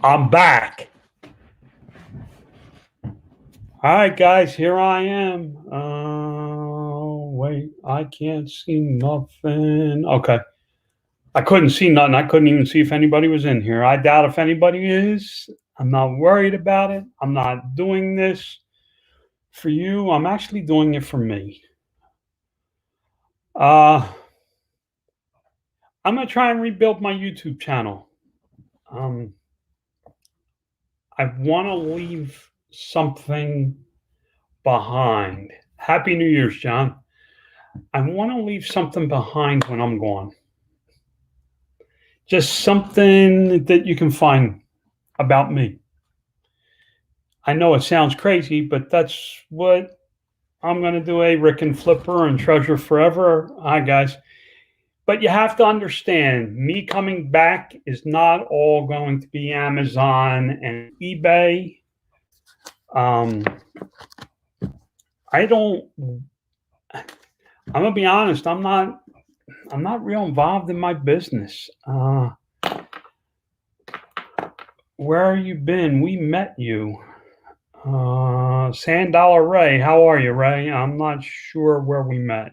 I'm back. All right, guys, here I am. Wait, I can't see nothing. Okay. I couldn't see nothing. I couldn't even see if anybody was in here. I doubt if anybody is. I'm not worried about it. I'm not doing this for you. I'm actually doing it for me. Uh, I'm going to try and rebuild my YouTube channel. Um, I want to leave something behind. Happy New Year's, John. I want to leave something behind when I'm gone. Just something that you can find about me. I know it sounds crazy, but that's what I'm going to do. A Rick and Flipper and Treasure Forever. Hi, guys. But you have to understand, me coming back is not all going to be Amazon and eBay. I don't. I'm gonna be honest. I'm not real involved in my business. Where have you been? We met you. Sand Dollar Ray. How are you, Ray? I'm not sure where we met.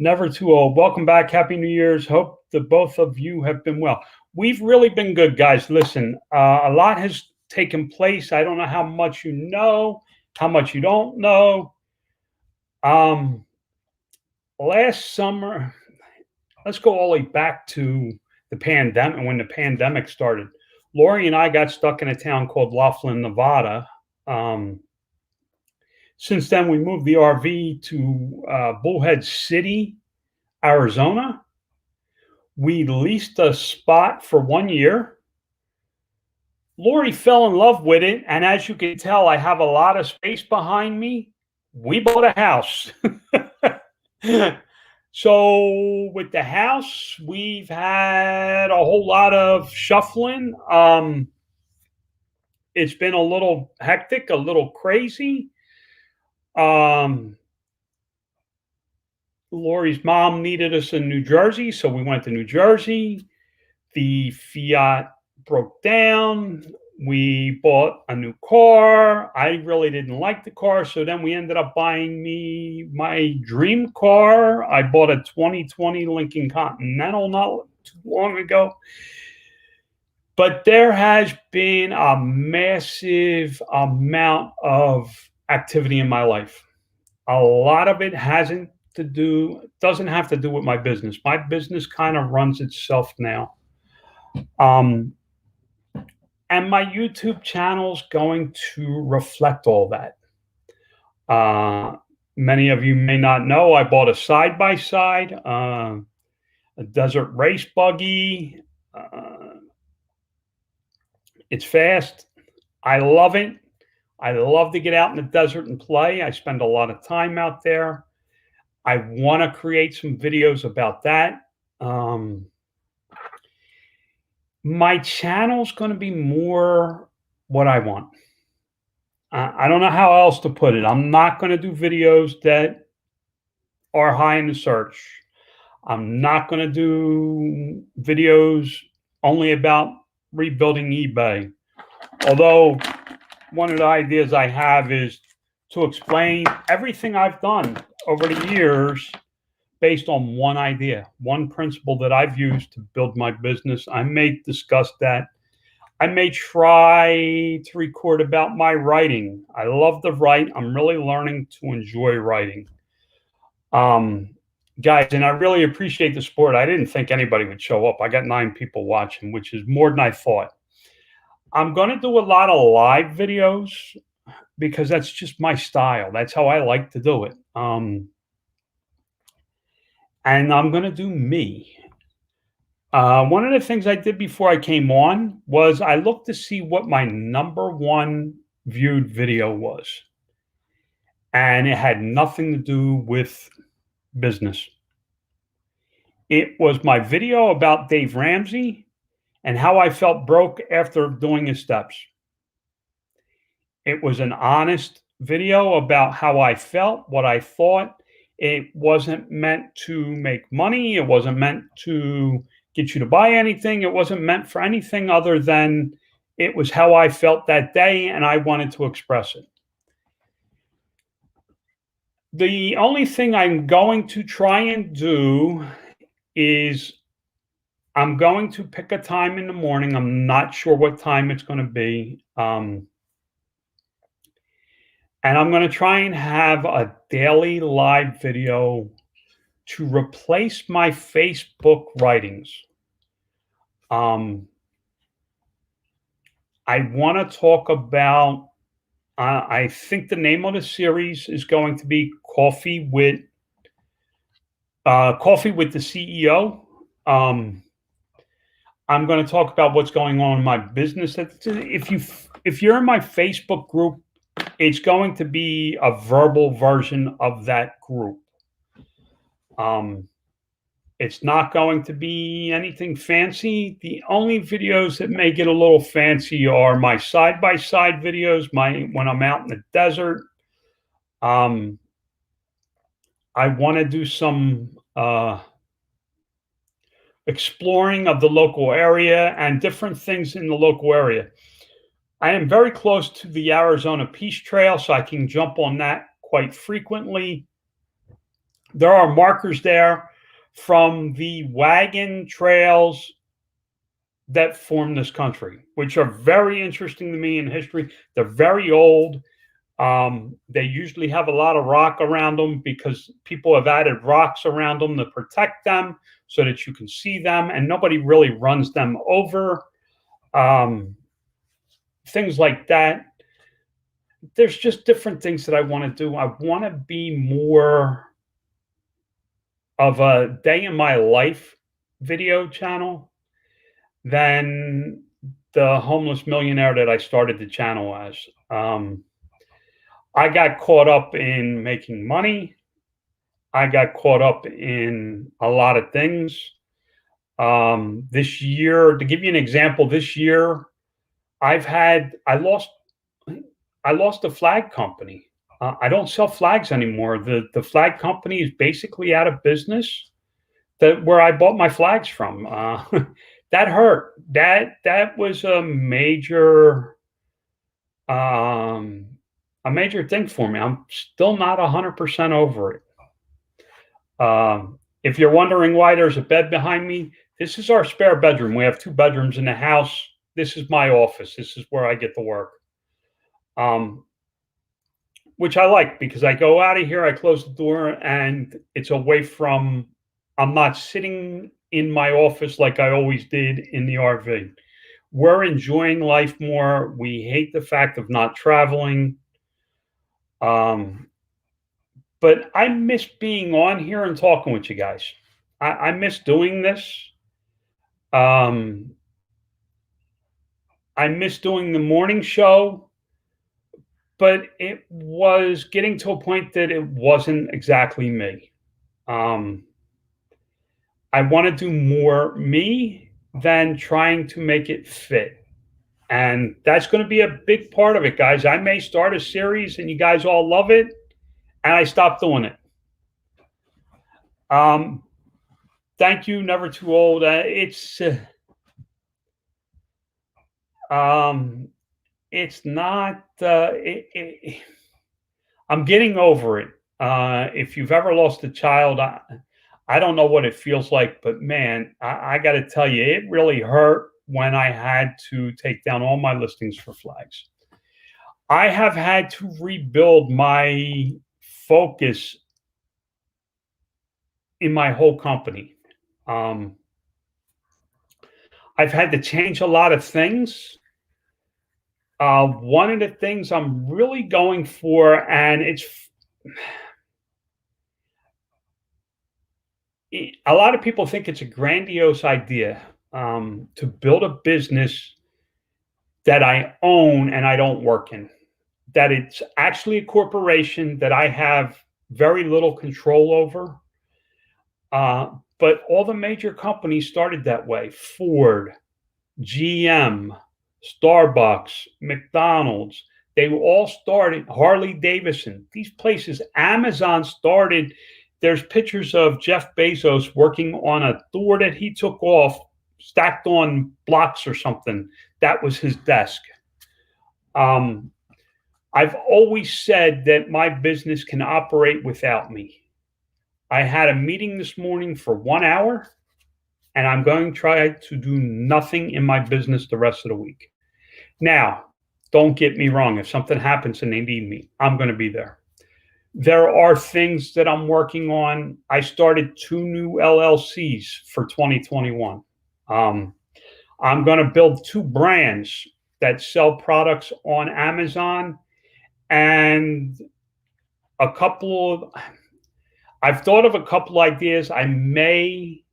Never too old. Welcome back. Happy New Year's. Hope that both of you have been well. We've really been good, guys. Listen, a lot has taken place. I don't know how much you know, how much you don't know. Last summer, let's go all the way back to the pandemic. When the pandemic started, Lori and I got stuck in a town called Laughlin, Nevada. Since then, we moved the RV to Bullhead City, Arizona. We leased a spot for 1 year. Lori fell in love with it. And as you can tell, I have a lot of space behind me. We bought a house. So with the house, we've had a whole lot of shuffling. It's been a little hectic, a little crazy. Lori's mom needed us in New Jersey, so we went to New Jersey. The Fiat broke down. We bought a new car. I really didn't like the car, so then we ended up buying me my dream car. I bought a 2020 Lincoln Continental not too long ago. But there has been a massive amount of activity in my life. A lot of it doesn't have to do with my business. My business kind of runs itself now. And my YouTube channel is going to reflect all that. Many of you may not know, I bought a side-by-side, a desert race buggy. It's fast. I love it. I love to get out in the desert and play. I spend a lot of time out there. I want to create some videos about that. My channel's going to be more what I want. I don't know how else to put it. I'm not going to do videos that are high in the search. I'm not going to do videos only about rebuilding eBay. Although one of the ideas I have is to explain everything I've done over the years based on one idea, one principle that I've used to build my business. I may discuss that. I may try to record about my writing. I love to write. I'm really learning to enjoy writing. Guys, and I really appreciate the support. I didn't think anybody would show up. I got 9 people watching, which is more than I thought. I'm going to do a lot of live videos because that's just my style. That's how I like to do it. And I'm going to do me. One of the things I did before I came on was I looked to see what my #1 viewed video was. And it had nothing to do with business. It was my video about Dave Ramsey and how I felt broke after doing his steps. It was an honest video about how I felt, what I thought. It wasn't meant to make money. It wasn't meant to get you to buy anything. It wasn't meant for anything other than It was how I felt that day, and I wanted to express it. The only thing I'm going to try and do is I'm going to pick a time in the morning. I'm not sure what time it's going to be. And I'm going to try and have a daily live video to replace my Facebook writings. I want to talk about, I think the name of the series is going to be Coffee with the CEO. I'm going to talk about what's going on in my business. If you're in my Facebook group, it's going to be a verbal version of that group. It's not going to be anything fancy. The only videos that may get a little fancy are my side-by-side videos, when I'm out in the desert. I want to do some exploring of the local area and different things in the local area. I am very close to the Arizona Peace Trail, so I can jump on that quite frequently. There are markers there from the wagon trails that form this country, which are very interesting to me in history. They're very old. They usually have a lot of rock around them because people have added rocks around them to protect them so that you can see them, and nobody really runs them over. Things like that. There's just different things that I want to do. I want to be more of a day in my life video channel than the homeless millionaire that I started the channel as. I got caught up in making money. I got caught up in a lot of things. This year, to give you an example, this year I lost a flag company. I don't sell flags anymore. The flag company is basically out of business. Where I bought my flags from. That hurt. That was a major thing for me. I'm still not 100% over it. If you're wondering why there's a bed behind me, this is our spare bedroom. We have 2 bedrooms in the house. This is my office. This is where I get to work. Which I like because I go out of here, I close the door, and it's away from, I'm not sitting in my office like I always did in the RV. We're enjoying life more. We hate the fact of not traveling. But I miss being on here and talking with you guys. I miss doing this. I miss doing the morning show, but it was getting to a point that it wasn't exactly me. I want to do more me than trying to make it fit. And that's going to be a big part of it, guys. I may start a series and you guys all love it, and I stop doing it. Thank you, Never Too Old. It's not, I'm getting over it. If you've ever lost a child, I don't know what it feels like, but man, I got to tell you, it really hurt when I had to take down all my listings for flags. I have had to rebuild my focus in my whole company. I've had to change a lot of things. One of the things I'm really going for, and a lot of people think it's a grandiose idea to build a business that I own and I don't work in, that it's actually a corporation that I have very little control over. But all the major companies started that way. Ford, GM, Starbucks, McDonald's, they all started, Harley Davidson, these places. Amazon started, there's pictures of Jeff Bezos working on a door that he took off, stacked on blocks or something, that was his desk. I've always said that my business can operate without me. I had a meeting this morning for 1 hour, and I'm going to try to do nothing in my business the rest of the week. Now, don't get me wrong. If something happens and they need me, I'm going to be there. There are things that I'm working on. I started 2 new LLCs for 2021. I'm going to build 2 brands that sell products on Amazon, and I've thought of a couple ideas. I may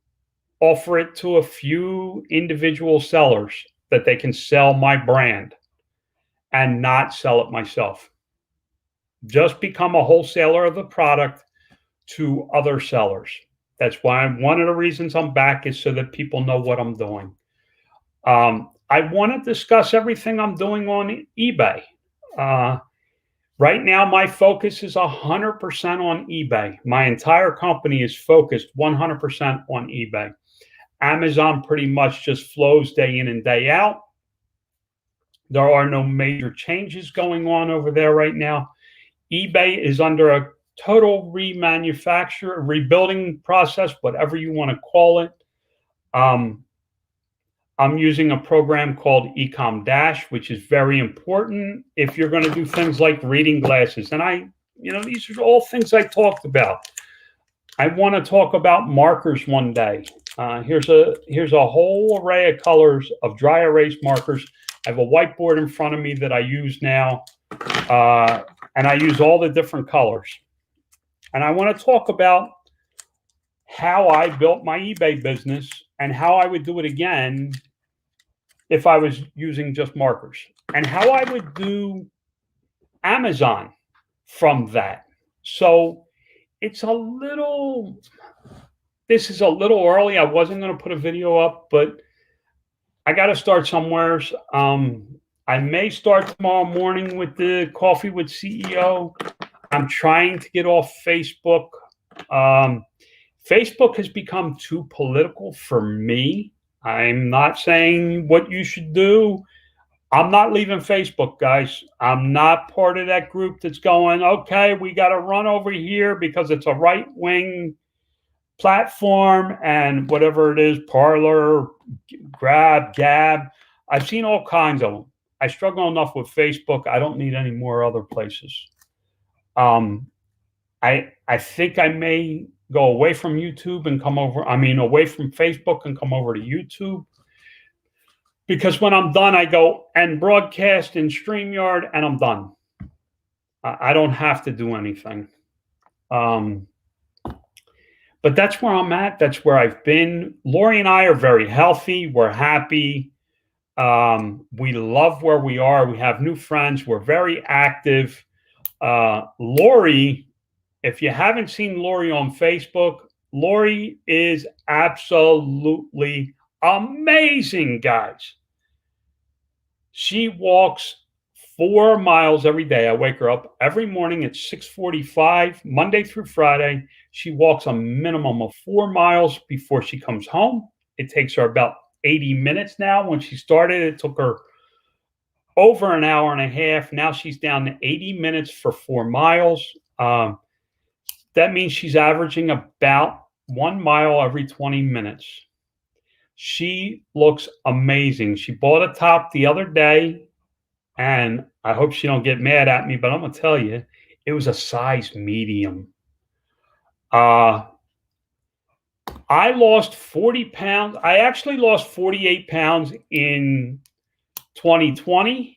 offer it to a few individual sellers that they can sell my brand and not sell it myself. Just become a wholesaler of the product to other sellers. That's why one of the reasons I'm back is so that people know what I'm doing. I want to discuss everything I'm doing on eBay. Right now, my focus is 100% on eBay. My entire company is focused 100% on eBay. Amazon pretty much just flows day in and day out. There are no major changes going on over there right now. eBay is under a total rebuilding process, whatever you want to call it. I'm using a program called Ecom Dash, which is very important if you're going to do things like reading glasses. And these are all things I talked about. I want to talk about markers one day. Here's a whole array of colors of dry erase markers. I have a whiteboard in front of me that I use now, and I use all the different colors. And I want to talk about how I built my eBay business and how I would do it again if I was using just markers, and how I would do Amazon from that. So this is a little early. I wasn't going to put a video up, but I got to start somewhere. I may start tomorrow morning with the Coffee with CEO. I'm trying to get off Facebook. Facebook has become too political for me. I'm not saying what you should do. I'm not leaving Facebook, guys. I'm not part of that group that's going, okay, we got to run over here because it's a right-wing platform and whatever it is, Parler, Gab. I've seen all kinds of them. I struggle enough with Facebook. I don't need any more other places. I think I may go away from YouTube and away from Facebook and come over to YouTube. Because when I'm done, I go and broadcast in StreamYard and I'm done. I don't have to do anything. But that's where I'm at. That's where I've been. Lori and I are very healthy. We're happy. We love where we are. We have new friends. We're very active. Lori, if you haven't seen Lori on Facebook, Lori is absolutely amazing, guys. She walks 4 miles every day. I wake her up every morning at 6:45, Monday through Friday. She walks a minimum of 4 miles before she comes home. It takes her about 80 minutes now. When she started, it took her over an hour and a half. Now she's down to 80 minutes for 4 miles. That means she's averaging about 1 mile every 20 minutes. She looks amazing. She bought a top the other day, and I hope she don't get mad at me, but I'm going to tell you, it was a size medium. I lost 40 pounds. I actually lost 48 pounds in 2020.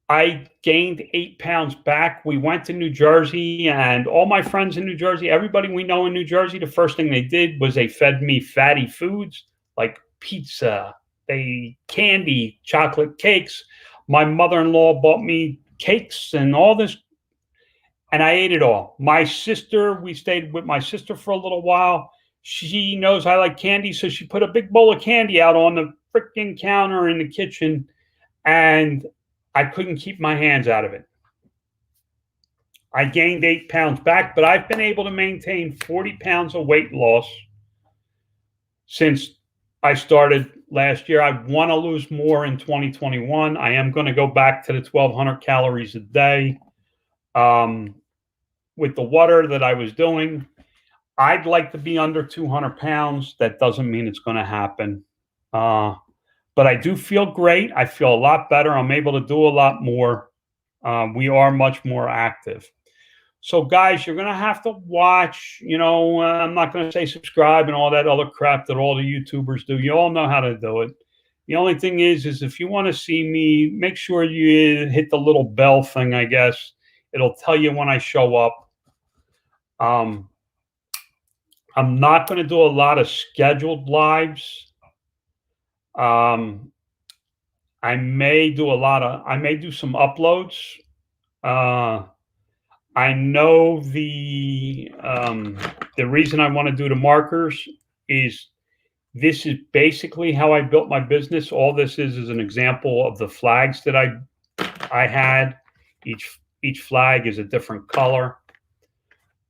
I gained 8 pounds back. We went to New Jersey, and all my friends in New Jersey, everybody we know in New Jersey, the first thing they did was they fed me fatty foods like pizza, candy, chocolate cakes. My mother-in-law bought me cakes and all this, and I ate it all. We stayed with my sister for a little while. She knows I like candy, so she put a big bowl of candy out on the freaking counter in the kitchen, and I couldn't keep my hands out of it. I gained 8 pounds back, but I've been able to maintain 40 pounds of weight loss since I started last year. I want to lose more in 2021. I am going to go back to the 1,200 calories a day with the water that I was doing. I'd like to be under 200 pounds. That doesn't mean it's going to happen. But I do feel great. I feel a lot better. I'm able to do a lot more. We are much more active. So, guys, you're going to have to watch. I'm not going to say subscribe and all that other crap that all the YouTubers do. You all know how to do it. The only thing is if you want to see me, make sure you hit the little bell thing, I guess. It'll tell you when I show up. I'm not going to do a lot of scheduled lives. I may do some uploads. I know the reason I want to do the markers is this is basically how I built my business. All this is an example of the flags that I had. Each flag is a different color.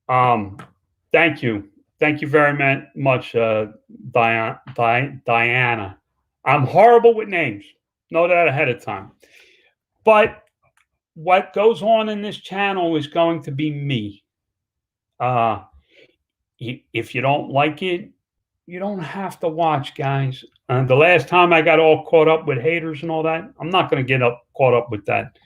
Thank you. Thank you very much, Diana. I'm horrible with names. Know that ahead of time. But what goes on in this channel is going to be me. If you don't like it, you don't have to watch, guys. The last time I got all caught up with haters and all that, I'm not going to get caught up with that.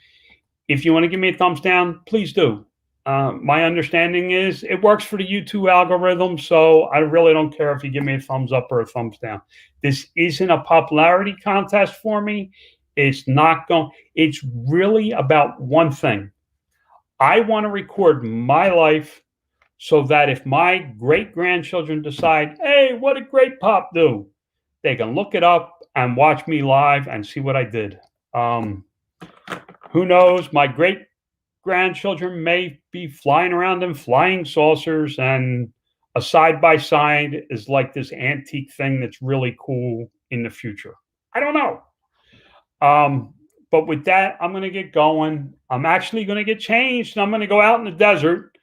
If you want to give me a thumbs down, please do. My understanding is it works for the YouTube algorithm, so I really don't care if you give me a thumbs up or a thumbs down. This isn't a popularity contest for me. It's really about one thing. I want to record my life so that if my great-grandchildren decide, hey, what did Great Pop do? They can look it up and watch me live and see what I did. Who knows? My great-grandchildren may be flying around in flying saucers, and a side-by-side is like this antique thing that's really cool in the future. I don't know. But with that, I'm going to get going. I'm actually going to get changed, and I'm going to go out in the desert.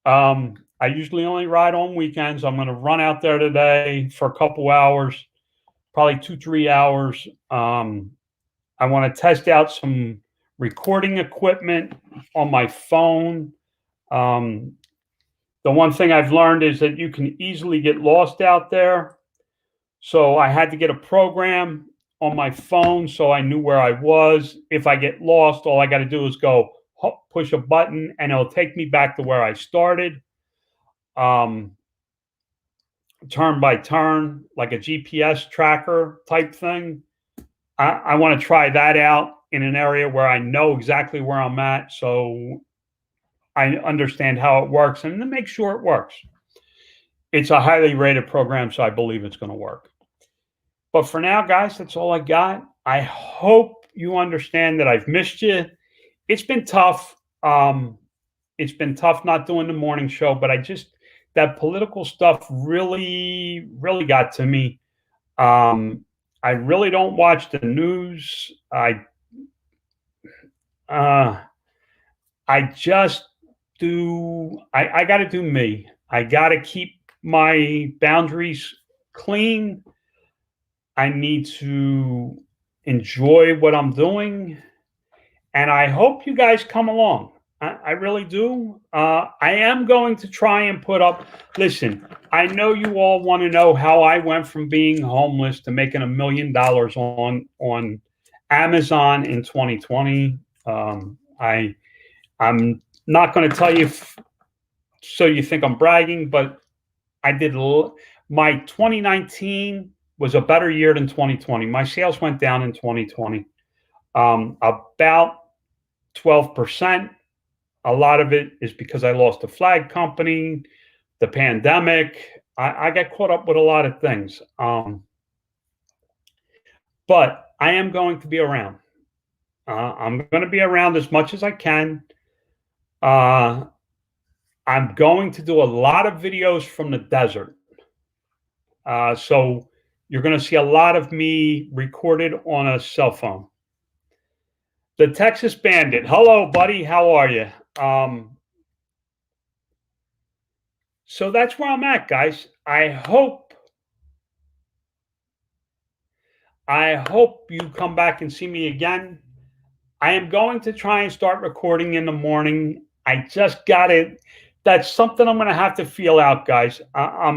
I usually only ride on weekends. I'm going to run out there today for a couple hours, probably 2-3 hours. I want to test out some recording equipment on my phone. The one thing I've learned is that you can easily get lost out there. So I had to get a program on my phone so I knew where I was. If I get lost, all I got to do is go push a button and it'll take me back to where I started. Turn by turn, like a GPS tracker type thing. I want to try that out in an area where I know exactly where I'm at, so I understand how it works and to make sure it works. It's a highly rated program, so I believe it's going to work. But for now, guys, that's all I got. I hope you understand that I've missed you. It's been tough. It's been tough not doing the morning show, but that political stuff really, really got to me. I really don't watch the news. I just do. I got to do me. I got to keep my boundaries clean. I need to enjoy what I'm doing, and I hope you guys come along. I really do. I am going to try and put up. Listen, I know you all want to know how I went from being homeless to making $1 million on Amazon in 2020. I'm not going to tell you so you think I'm bragging, but I did. My 2019 was a better year than 2020. My sales went down in 2020 about 12%. A lot of it is because I lost a flag company, the pandemic. I got caught up with a lot of things. But I am going to be around. I'm going to be around as much as I can. I'm going to do a lot of videos from the desert. So you're going to see a lot of me recorded on a cell phone. The Texas Bandit. Hello, buddy. How are you? So that's where I'm at, guys. I hope I hope you come back and see me again. I am going to try and start recording in the morning. I just got it. That's something I'm going to have to feel out, guys. I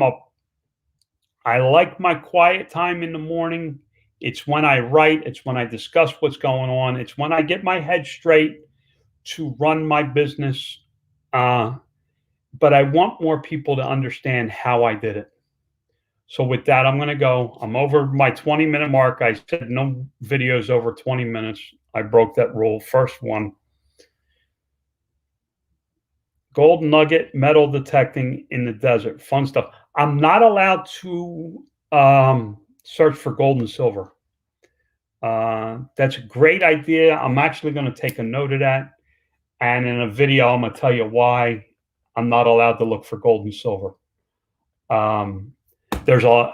like my quiet time in the morning. It's when I write. It's when I discuss what's going on. It's when I get my head straight to run my business. But I want more people to understand how I did it. So with that, I'm going to go. I'm over my 20-minute mark. I said no videos over 20 minutes. I broke that rule. First one. Gold nugget metal detecting in the desert. Fun stuff. I'm not allowed to search for gold and silver. That's a great idea. I'm actually going to take a note of that. And in a video, I'm going to tell you why I'm not allowed to look for gold and silver. There's a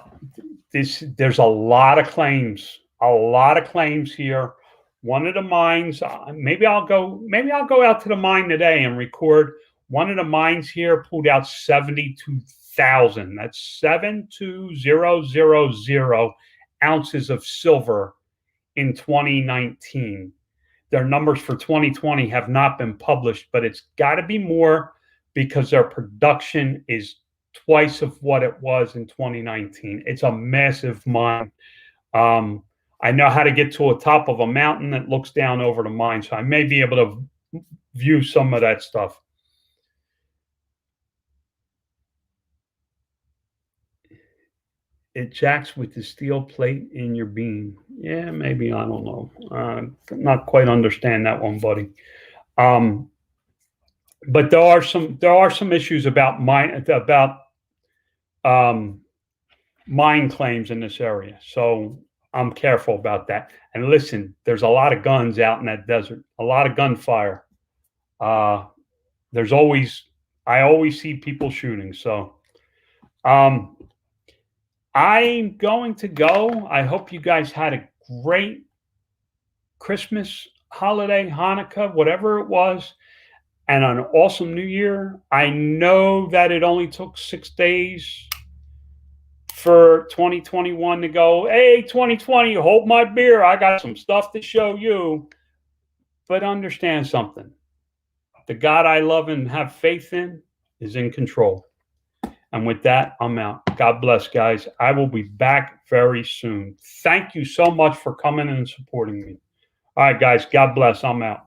lot of claims here. One of the mines, maybe I'll go out to the mine today and record. One of the mines here pulled out 72,000. That's 72,000 ounces of silver in 2019. Their numbers for 2020 have not been published, but it's got to be more because their production is twice of what it was in 2019. It's a massive mine. I know how to get to the top of a mountain that looks down over the mine, so I may be able to view some of that stuff. It jacks with the steel plate in your beam. Yeah, maybe. I don't know. Not quite understand that one, buddy. But there are some issues about mine claims in this area. So I'm careful about that. And listen, there's a lot of guns out in that desert, a lot of gunfire. I always see people shooting. So I'm going to go. I hope you guys had a great Christmas, holiday, Hanukkah, whatever it was, and an awesome New Year. I know that it only took 6 days for 2021 to go, hey, 2020, hold my beer. I got some stuff to show you. But understand something. The God I love and have faith in is in control. And with that, I'm out. God bless, guys. I will be back very soon. Thank you so much for coming and supporting me. All right, guys. God bless. I'm out.